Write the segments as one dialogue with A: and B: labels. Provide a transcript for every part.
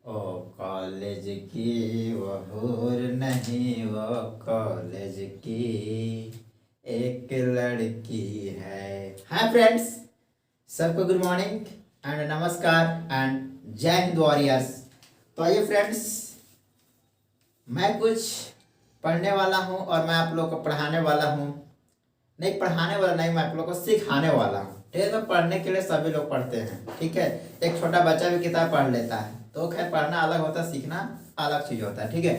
A: ओ college की वो हूर नहीं, वो कॉलेज की एक लड़की है। हाय फ्रेंड्स, सबको गुड मॉर्निंग एंड नमस्कार एंड जय हिंद वॉरियर्स। तो आइए फ्रेंड्स, मैं कुछ पढ़ने वाला हूँ और मैं आप लोग को पढ़ाने वाला हूँ। नहीं, पढ़ाने वाला नहीं, मैं आप लोग को सिखाने वाला हूँ। ठीक है, तो पढ़ने के लिए सभी लोग पढ़ते हैं। ठीक है, एक छोटा बच्चा भी किताब पढ़ लेता है। तो खैर, पढ़ना अलग होता है, सीखना अलग चीज होता है। ठीक है,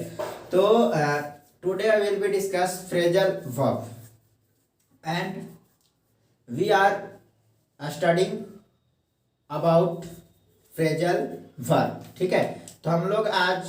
A: तो today I will be discuss phrasal verb and we are studying about phrasal verb. ठीक है, तो हम लोग आज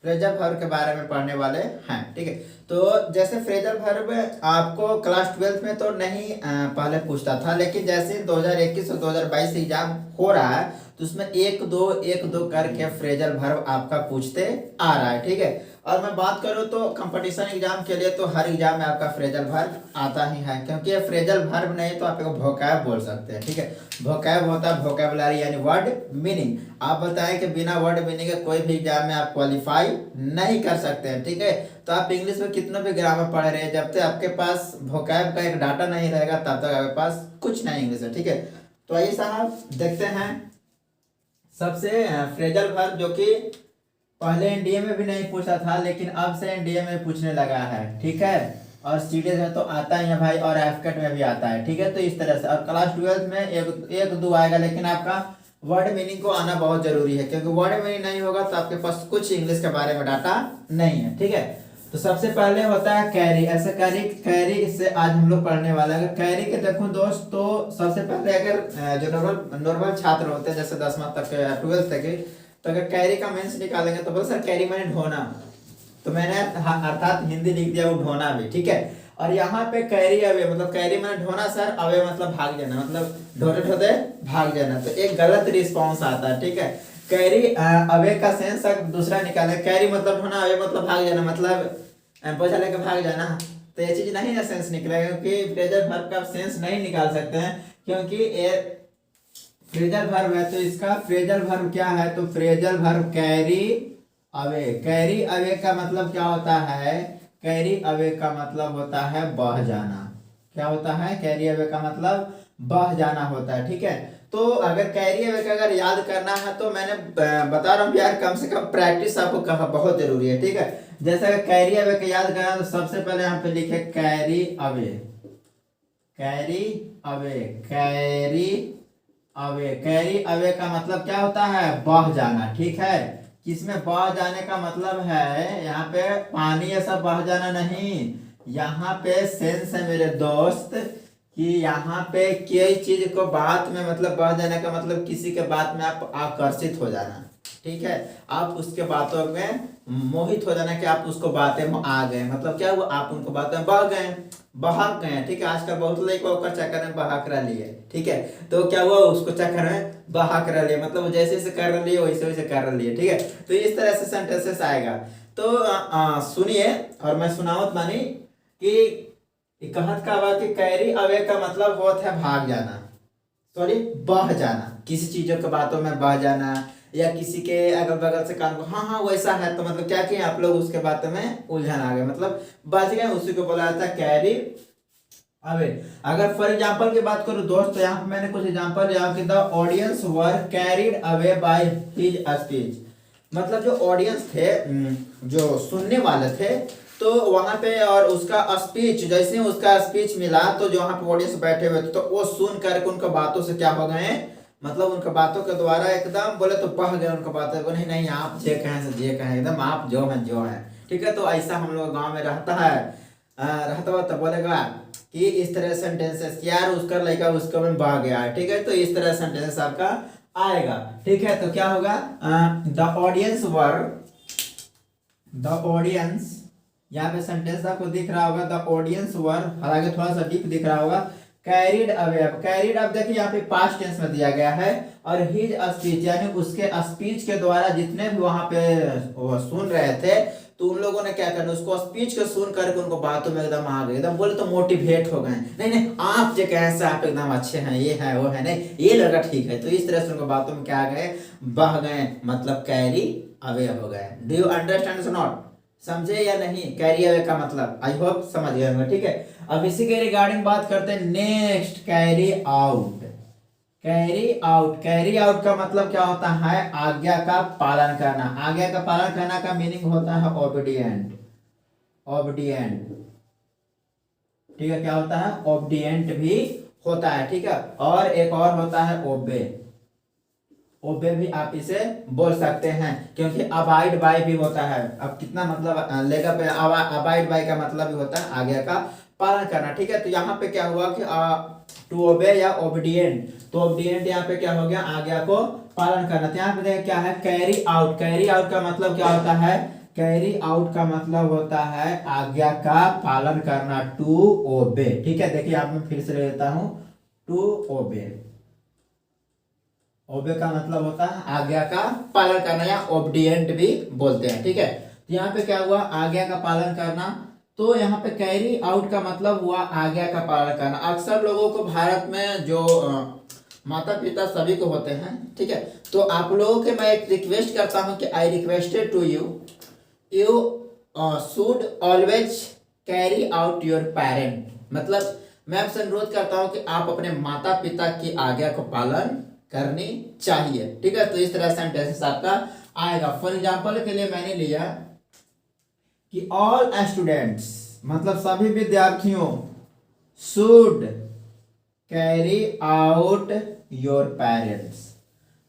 A: फ्रेजल वर्ब के बारे में पढ़ने वाले हैं। ठीक है, तो जैसे फ्रेजल वर्ब आपको क्लास 12th में तो नहीं पहले पूछता था, लेकिन जैसे 2021 और 2022 एग्जाम हो रहा है तो उसमें एक दो करके फ्रेजल वर्ब आपका पूछते आ रहा है। ठीक है, और मैं बात करूं तो कंपटीशन एग्जाम के लिए तो हर एग्जाम में आपका फ्रेजल वर्ब आता ही है, क्योंकि ये फ्रेजल वर्ब नहीं तो आप एक वोकैब बोल सकते हैं। ठीक है, वोकैब होता है वोकैबुलरी यानी वर्ड मीनिंग। आप बताएं कि बिना वर्ड मीनिंग के कोई भी एग्जाम में आप क्वालिफाई नहीं कर सकते हैं। ठीक है, तो आप इंग्लिश में कितना भी ग्रामर पढ़ रहे हैं, जब तक आपके पास वोकैब का एक डाटा नहीं रहेगा तब तक आपके पास कुछ नहीं इंग्लिश है। ठीक है, तो आइए साहब देखते हैं सबसे फ्रेजल वर्ब, जो कि पहले एनडीए में भी नहीं पूछा था लेकिन अब से एनडीए में पूछने लगा है। ठीक है, और सीडीएस है तो आता ही है भाई, और एफकेट में भी आता है। ठीक है, तो इस तरह से, और क्लास 12 में एक दो आएगा, लेकिन आपका वर्ड मीनिंग को आना बहुत जरूरी है, क्योंकि वर्ड मीनिंग नहीं होगा तो आपके पास कुछ इंग्लिश के बारे में डाटा नहीं है। ठीक है, तो सबसे पहले होता है कैरी। ऐसे कैरी कैरी से आज हम लोग पढ़ने वाले हैं। अगर कैरी के देखो दोस्त, तो सबसे पहले अगर जो नॉर्मल छात्र होते हैं, जैसे 10वीं तक 12th तक के, तो अगर कैरी का मीन्स निकालेंगे तो बोल सर कैरी मैंने ढोना, तो मैंने अर्थात हिंदी लिख दिया वो ढोना भी। ठीक है, और यहाँ पे कैरी अवे, मतलब कैरी मैंने ढोना सर, अवे मतलब भाग जाना, मतलब ढोते ढोते भाग जाना, तो एक गलत रिस्पॉन्स आता है। ठीक है, कैरी अवे का सेंस दूसरा निकाले। कैरी मतलब ढोना, अवे मतलब भाग जाना, मतलब बोझा लेके भाग जाना। तो ये चीज नहीं ना सेंस निकलेगा, क्योंकि फ्रेजल वर्ब का सेंस नहीं निकाल सकते हैं, क्योंकि ये फ्रेजल वर्ब है। तो इसका फ्रेजल वर्ब क्या है, तो phrasal verb carry away. Carry away का मतलब क्या होता है, कैरी अवे का मतलब होता है बह जाना। क्या होता है, कैरी अवे का मतलब बह जाना होता है। ठीक है, तो अगर कैरी अवे का अगर याद करना है तो मैंने बता रहा हूँ यार, कम से कम प्रैक्टिस आपको कहा बहुत जरूरी है। ठीक है, जैसे अगर कैरी अवे का याद करना तो सबसे पहले यहाँ पे लिखे carry away, carry away, carry away. Carry away का मतलब क्या होता है, बह जाना। ठीक है, किसमें बह जाने का मतलब है, यहाँ पे पानी ऐसा बह जाना नहीं, यहाँ पे सेंस है मेरे दोस्त कि यहाँ पे कोई चीज को बात में, मतलब बह जाने का मतलब किसी के बात में आप आकर्षित हो जाना। ठीक है, आप उसके बातों में मोहित हो जाना, कि आप उसको बातें में आ गए, मतलब क्या हुआ, आप उनको बातें में बह गए, बहक गए। ठीक है, आजकल बहुत लड़के होकर चक्कर में बहा करा लिए। ठीक है, तो क्या हुआ, उसको चक्कर में बहा करा लिए, मतलब वो जैसे जैसे कर लिए वैसे वैसे कर लिए। ठीक है, तो इस तरह से सेंटेंसेस आएगा। तो सुनिए और मैं सुनावत मानी कि कहत का हुआ कि कैरी अवे का मतलब होता है भाग जाना, सॉरी बह जाना, किसी चीजों के बातों में बह जाना, या किसी के अगल बगल से कान को हाँ हाँ वैसा है, तो मतलब क्या किए आप लोग उसके बातों में उलझन आ गए, मतलब बच गए, उसी को बोला जाता है कैरी अवे। अगर फॉर एग्जांपल की बात करूं दोस्त, तो यहाँ पे मैंने कुछ एग्जांपल यहाँ की, the audience were carried away by his speech. मतलब जो ऑडियंस थे, जो सुनने वाले थे, तो वहां पे और उसका स्पीच, जैसे उसका स्पीच मिला तो जो वहां पे ऑडियंस बैठे हुए थे, तो वो सुन करके उनके बातों से क्या हो गए, मतलब उनके बातों के द्वारा एकदम बोले तो बह गए उनके बातों को, नहीं नहीं आप जे कहें से जे कहें, एकदम आप जो हैं जो हैं। ठीक है, तो ऐसा हम लोग गाँव में रहता है, रहता हुआ तो बोलेगा कि इस तरह सेंटेंसेस, यार उसका लड़का उसको में बह गया है। ठीक है, तो इस तरह सेंटेंसेस आपका आएगा। ठीक है, तो क्या होगा, the audience were, the audience, यहाँ पे सेंटेंस आपको दिख रहा होगा, द ऑडियंस वर, हालांकि थोड़ा सा डीप दिख रहा होगा, कैरिड अवे। अब कैरिड, अब देखिए यहाँ पे पास्ट टेंस में दिया गया है, और हिज स्पीच यानी उसके स्पीच के द्वारा जितने भी वहां पे वो सुन रहे थे, तो उन लोगों ने क्या करना, उसको स्पीच को सुन करके उनको बातों में एकदम आ गए, एकदम बोले तो मोटिवेट हो गए, नहीं नहीं आप जो कैसे आप एकदम अच्छे हैं, ये है वो है, नहीं ये लड़का ठीक है। तो इस तरह से उनको बातों में क्या आ गए, बह गए, मतलब कैरी अवे हो गए। डू यू अंडरस्टैंड नॉट, समझे या नहीं कैरी अवे का मतलब? आई होप समझ गए होंगे, ठीक है। अब इसी के रिगार्डिंग बात करते हैं next, carry out. Carry out, carry out का मतलब क्या होता है, आज्ञा का पालन करना। आज्ञा का पालन करना का मीनिंग होता है ओबीडिएंट, ओबीडिएंट, ठीक है। क्या होता है, ओबीडिएंट भी होता है, ठीक है। और एक और होता है ओबे, ओबे भी आप इसे बोल सकते हैं, क्योंकि अबाइड बाय भी होता है। अब कितना मतलब लेगा पे, अबाइड बाय का मतलब भी होता है आज्ञा का पालन करना, ठीक है। तो यहाँ पे क्या हुआ कि टू ओबे या ओबीडिएंट, तो ओबीडिएंट यहाँ पे क्या हो गया, आज्ञा को पालन करना। तो यहाँ पे देखिए क्या है, कैरी आउट। कैरी आउट का मतलब क्या होता है, कैरी आउट का मतलब होता है आज्ञा का पालन करना, टू ओबे, ठीक है। देखिए आप मैं फिर से ले लेता हूँ, टू ओबे, ओबे का मतलब होता है आज्ञा का पालन करना, या ओबीडिएंट भी बोलते हैं, ठीक है। तो यहाँ पे क्या हुआ, आज्ञा का पालन करना। तो यहाँ पे कैरी आउट का मतलब हुआ आज्ञा का पालन करना। अक्सर लोगों को भारत में जो माता पिता सभी को होते हैं, ठीक है। तो आप लोगों के मैं एक रिक्वेस्ट करता हूँ कि I requested to you, you should always carry out your parent, मतलब मैं आपसे अनुरोध करता हूँ कि आप अपने माता पिता की आज्ञा को पालन करनी चाहिए, ठीक है। तो इस तरह सेंटेंसेस आपका आएगा। फॉर एग्जांपल के लिए मैंने लिया कि ऑल स्टूडेंट्स, मतलब सभी विद्यार्थियों, should carry out your parents,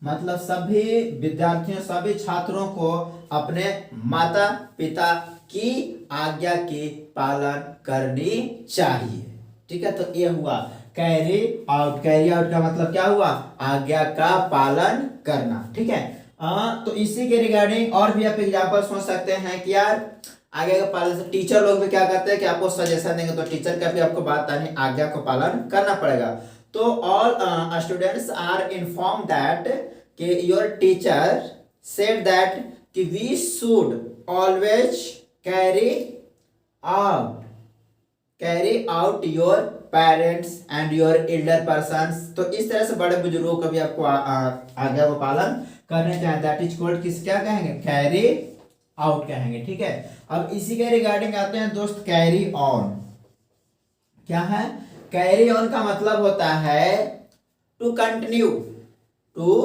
A: मतलब सभी विद्यार्थियों, सभी छात्रों को अपने माता पिता की आज्ञा की पालन करनी चाहिए, ठीक है। तो ये हुआ कैरी आउट। कैरी आउट का मतलब क्या हुआ, आज्ञा का पालन करना, ठीक है। तो इसी के रिगार्डिंग और भी आप एग्जांपल सोच सकते हैं कि यार आज्ञा का पालन से टीचर लोग भी क्या करते हैं कि आपको सजेशन देंगे, तो टीचर का भी आपको बात आनी, आज्ञा को पालन करना पड़ेगा। तो all students are inform that कि योर टीचर सेड दैट कि we should always carry out your parents and your elder persons. तो इस तरह से बड़े बुजुर्गों का भी आपको आज्ञा को पालन करने चाहिए। दैट इज कॉल्ड किस क्या कहेंगे, कैरी आउट कहेंगे, ठीक है। अब इसी के रिगार्डिंग आते हैं दोस्त, कैरी ऑन। क्या है, कैरी ऑन का मतलब होता है टू कंटिन्यू, टू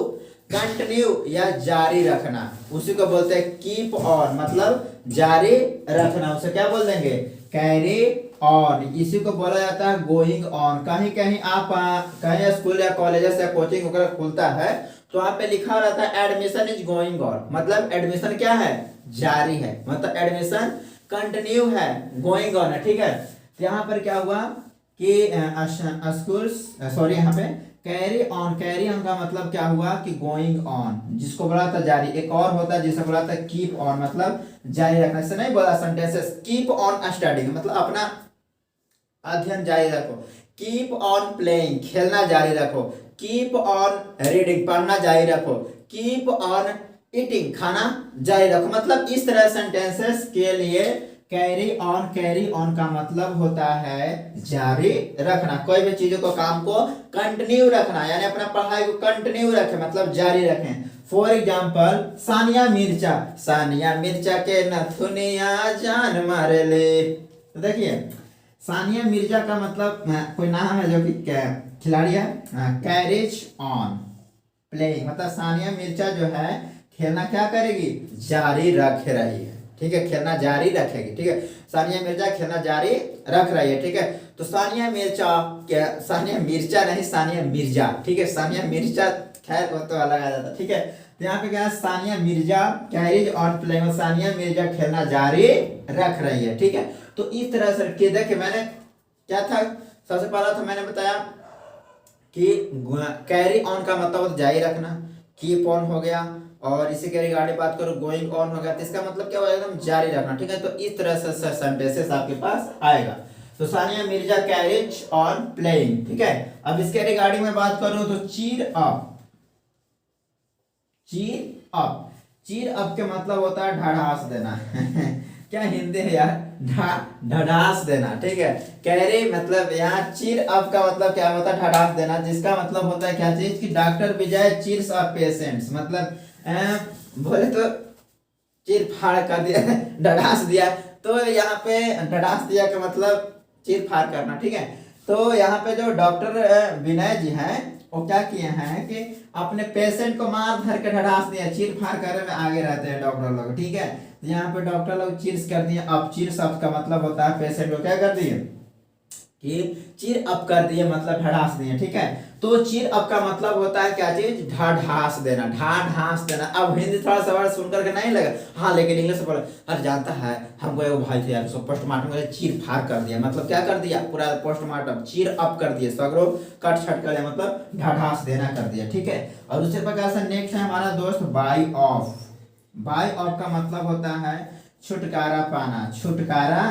A: कंटिन्यू या जारी रखना, उसी को बोलते हैं कीप ऑन, मतलब जारी रखना, उसे क्या बोल देंगे, कैरी ऑन। इसी को बोला जाता है गोइंग ऑन। कहीं कहीं आप कहीं स्कूल या कॉलेज या कोचिंग वगैरह खुलता है तो वहां पे लिखा रहता है एडमिशन इज गोइंग ऑन, मतलब एडमिशन क्या है, जारी है, मतलब एडमिशन कंटिन्यू है, गोइंग ऑन है, ठीक है। तो यहाँ पर क्या हुआ कि स्कूल सॉरी यहाँ पे कैरी ऑन, कैरी ऑन का मतलब क्या हुआ कि गोइंग ऑन, जिसको बोला था जारी। एक और होता है जिसे बोला था कीप ऑन, मतलब जारी रखना। इससे नहीं बोला सेंटेंसेस कीप ऑन स्टडीइंग, मतलब अपना अध्ययन जारी रखो। कीप ऑन प्लेइंग, खेलना जारी रखो। कीप ऑन रीडिंग, पढ़ना जारी रखो। कीप ऑन ईटिंग, खाना जारी रखो। मतलब इस तरह सेंटेंसेस के लिए कैरी ऑन का मतलब होता है जारी रखना, कोई भी चीजों को, काम को कंटिन्यू रखना, यानी अपना पढ़ाई को कंटिन्यू रखें, मतलब जारी रखें। फॉर एग्जाम्पल सानिया मिर्जा, सानिया मिर्जा के नथुनिया जान मारे ले। तो देखिए सानिया मिर्जा का मतलब कोई नाम है जो कि खिलाड़ी है, कैरेज ऑन प्लेइंग, मतलब सानिया मिर्जा जो है खेलना क्या करेगी, जारी रख रही है, ठीक है, खेलना जारी रखेगी, ठीक है। सानिया मिर्जा खेलना जारी रख रही है, ठीक है। तो सानिया मिर्जा क्या, सानिया मिर्जा नहीं, सानिया मिर्जा, ठीक है। सानिया मिर्जा खैर वो तो अलग आ जाता, ठीक है। तो यहाँ पे क्या है, Sania Mirza carriage on playing, Sania Mirza खेलना जारी रख रही है, ठीक है। तो इस तरह से देखिए मैंने क्या था, सबसे पहला तो मैंने बताया कि कैरी ऑन का मतलब होता जारी रखना, कीप ऑन हो गया, और इसी के रिगार्डिंग बात करो गोइंग ऑन हो गया, तो इसका मतलब क्या होगा, एकदम जारी रखना, ठीक है। तो इस तरह से सेंटेंसेस आपके पास आएगा। तो Sania Mirza carriage on playing, ठीक है। अब इसके रिगार्डिंग में बात करूं तो चीर अप, चीर अप, चीर अप के मतलब होता है ढाढ़स देना क्या हिंदी है यार, ढाढ़ास देना, ठीक है। कैरी मतलब यहाँ चीर अप का मतलब क्या होता है, ढाढ़ास देना, जिसका मतलब होता है क्या चीज कि डॉक्टर विजय चीर्स अप पेशेंट्स, मतलब बोले तो चीर फाड़ कर दिया, ढाढ़ास दिया, तो यहाँ पे ढाढ़ास दिया का मतलब चीर फाड़ करना, ठीक है। तो यहाँ पे जो डॉक्टर विनय जी हैं वो क्या किए हैं कि अपने पेशेंट को मार धर के ढाढ़ास दिया, चीर फाड़ करने में आगे रहते हैं डॉक्टर लोग, ठीक है। यहाँ पे डॉक्टर लोग चीर्स कर दिए। अब चीर शब्द का मतलब होता है पेशेंट को क्या कर दिए कि चीर अप कर दिए, मतलब ढाढ़ास दिए, ठीक है। तो चीर अप का मतलब होता है क्या चीज, ढाढ़ास देना, ढाढ़ास देना। अब हिंदी थोड़ा सा वर्ड सुनकर के नहीं लगा, हाँ, लेकिन इंग्लिश में बोला, अरे जानता है हमको एगो भाई थे यार, उसको पोस्टमार्टम में चीर फाड़ कर दिया, मतलब क्या कर दिया, पूरा पोस्टमार्टम चीर अप कर दिया, सगरो कट छट कर दिया, मतलब ढाढ़ास देना कर दिया, ठीक है। और उसी प्रकार से नेक्स्ट है हमारा दोस्त बाई ऑफ। बाई ऑफ का मतलब होता है छुटकारा पाना, छुटकारा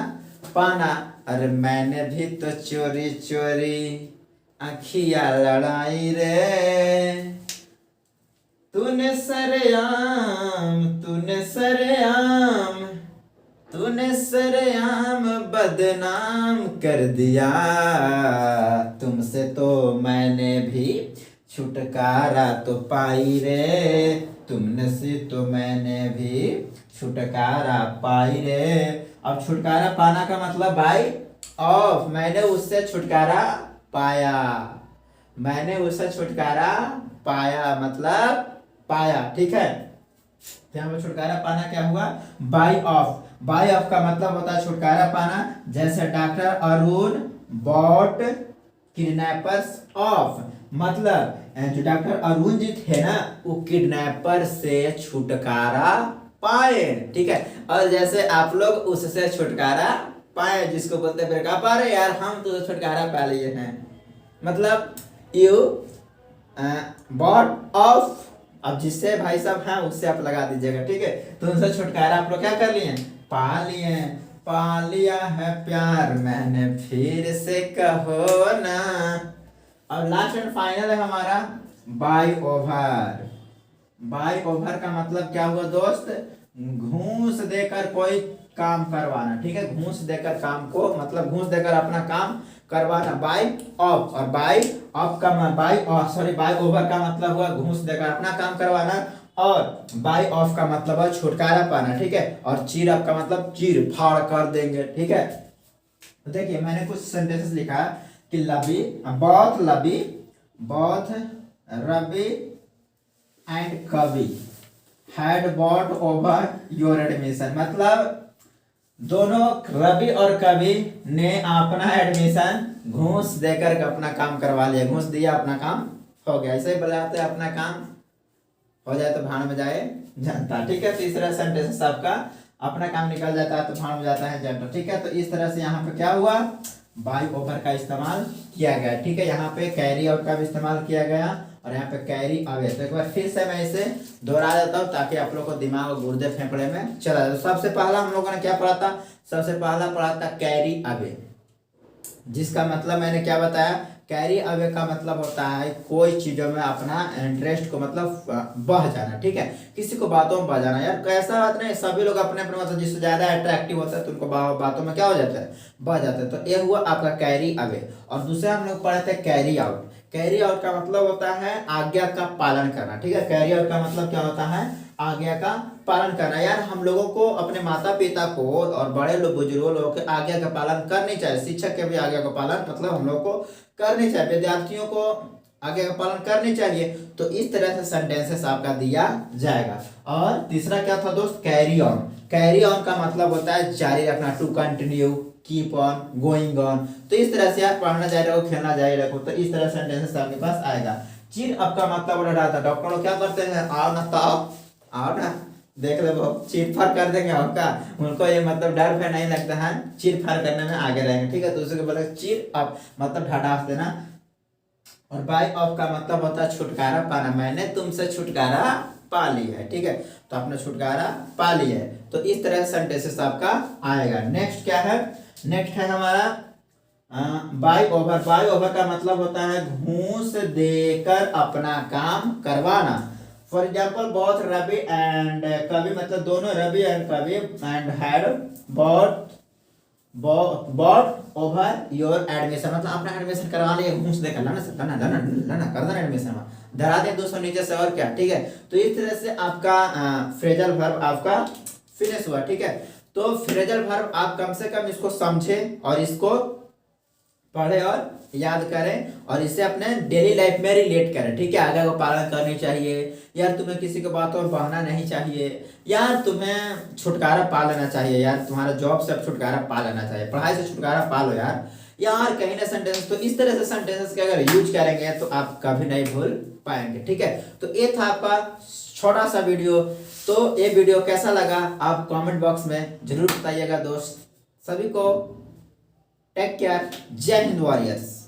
A: पाना। अरे मैंने भी तो चोरी चोरी आखिया लड़ाई रे, तूने सरेआम, तूने सरेआम, तूने सरेआम बदनाम कर दिया, तुमसे तो मैंने भी छुटकारा तो पाई रे, तुमने से तो मैंने भी छुटकारा पाई रे। अब छुटकारा पाना का मतलब बाई ऑफ, मैंने उससे छुटकारा पाया, मैंने उससे छुटकारा पाया, मतलब पाया, ठीक है। यहाँ पे छुटकारा पाना क्या हुआ, बाई ऑफ। बाई ऑफ का मतलब होता है छुटकारा पाना, जैसे doctor Arun bought kidnappers off, मतलब जो डॉक्टर अरुण जी थे ना वो किडनैपर से छुटकारा पाए, ठीक है। और जैसे आप लोग उससे छुटकारा पाए, जिसको बोलते हैं ब्रेकअप, अरे यार हम तो छुटकारा पा लिए हैं, मतलब यू बॉट ऑफ। अब जिससे भाई साहब हैं उससे आप लगा दीजिएगा, ठीक है। तो उनसे छुटकारा आप लोग क्या कर लिए, पा लिए, पा लिया है प्यार मैंने फिर से कहो ना। और लास्ट एंड फाइनल है हमारा बाई ओवर। बाई ओवर का मतलब क्या हुआ दोस्त, घूस देकर कोई काम करवाना, ठीक है। घूस देकर काम को, मतलब घूस देकर अपना काम करवाना, बाई ऑफ। और बाई ऑफ का बाई सॉरी बाई ओवर का मतलब हुआ घूस देकर अपना काम करवाना, और बाई ऑफ का मतलब है छुटकारा पाना, ठीक है। और चीर अप का मतलब चीर फाड़ कर देंगे, ठीक है। तो देखिए मैंने कुछ सेंटेंसेस लिखा कि लबी, बोथ लबी, बोथ रवि एंड कवि had bought over your admission, मतलब दोनों रवि और कवि ने अपना एडमिशन घूस देकर अपना काम करवा लिया, घूस दिया अपना काम हो गया। ऐसे ही बुलाते हैं अपना काम हो जाए तो भाड़ में जाए जनता, ठीक है। तो इस तरह सेंटेंस आपका अपना काम निकल जाता है तो भाड़ में जाता है जनता, ठीक है। तो इस तरह से यहाँ पे क्या हुआ, बाई ओवर का इस्तेमाल किया गया, ठीक है। यहाँ पे कैरी आउट का भी इस्तेमाल किया गया और यहाँ पे कैरी अवे। तो एक बार फिर से मैं इसे दोहरा देता हूँ ताकि आप लोग को दिमाग और गुर्दे फेफड़े में चला जाए। तो सबसे पहला हम लोगों ने क्या पढ़ा था, सबसे पहला पढ़ा था कैरी अवे, जिसका मतलब मैंने क्या बताया, कैरी अवे का मतलब होता है कोई चीजों में अपना इंटरेस्ट को मतलब बह जाना, ठीक है। किसी को बातों में बह जाना, यार कैसा बात नहीं, सभी लोग अपने अपने मतलब जिससे ज्यादा अट्रैक्टिव होता है तो उनको बातों में क्या हो जाता है, बह जाता है। तो ये हुआ आपका कैरी अवे। और दूसरा हम लोग पढ़े थे कैरी आउट। कैरी आउट का मतलब होता है आज्ञा का पालन करना, ठीक है। कैरी आउट का मतलब क्या होता है, आज्ञा का पालन करना। यार हम लोगों को अपने माता पिता को और बड़े लोग बुजुर्गों लोगों के आज्ञा का पालन करनी चाहिए, शिक्षक के भी आज्ञा का पालन मतलब हम लोग को करनी चाहिए, विद्यार्थियों को आज्ञा का पालन करनी चाहिए। तो इस तरह से सेंटेंसेस आपका दिया जाएगा। और तीसरा क्या था दोस्त, कैरी ऑन। कैरी ऑन का मतलब होता है जारी रखना, to continue, keep on, going on. तो इस तरह से आप पढ़ना जारी रखो, खेलना जारी रखो, तो इस तरह सेंटेंसेस आपके पास आएगा। चीर अप का मतलब उड़ा रहा था, डॉक्टर लोग क्या करते हैं, आओ ना ताओ, आओ ना देख ले वो चीर फाड़ कर देंगे आपका, उनको ये मतलब डर भय नहीं लगता है, चीर फाड़ करने में आगे रहेंगे, ठीक है। तो उसके बोले चीर अप मतलब ढाढ़ास देना। और बाय ऑफ का मतलब होता है छुटकारा पाना, मैंने तुमसे छुटकारा पा लिया है, ठीक है। तो आपने छुटकारा पा लिया है। तो इस तरह सेंटेंसेस आपका आएगा। नेक्स्ट क्या है, नेक्स्ट है हमारा बाय ओवर। बाय ओवर का मतलब होता है घूस देकर अपना काम करवाना। For example both Ravi and Kavi, मतलब दोनों Ravi and Kavi and had bought over your admission, मतलब अपना एडमिशन करवा लिए, घूस देकर लाना कर देना एडमिशन में, धरा दे 200 नीचे से, और क्या, ठीक है। तो इस तरह से आपका फ्रेजल वर्ब आपका फिनिश हुआ, ठीक है। तो फ्रेजल वर्ब आप कम से कम इसको समझें और इसको पढ़े और याद करें और इसे अपने डेली लाइफ में रिलेट करें, ठीक है। आगे को पालन करनी चाहिए यार, तुम्हें किसी के बातों में बहना नहीं चाहिए यार, तुम्हें छुटकारा पा लेना चाहिए यार, तुम्हारा जॉब से छुटकारा पा लेना चाहिए, पढ़ाई से छुटकारा पा लो यार, यार कहीं ना सेंटेंस। तो इस तरह से सेंटेंसेस के अगर यूज करेंगे तो आप कभी नहीं भूल पाएंगे, ठीक है। तो ये था आपका छोटा सा वीडियो। तो ये वीडियो कैसा लगा आप कमेंट बॉक्स में जरूर बताइएगा दोस्त। सभी को टेक केयर, जय हिंद वॉरियर्स।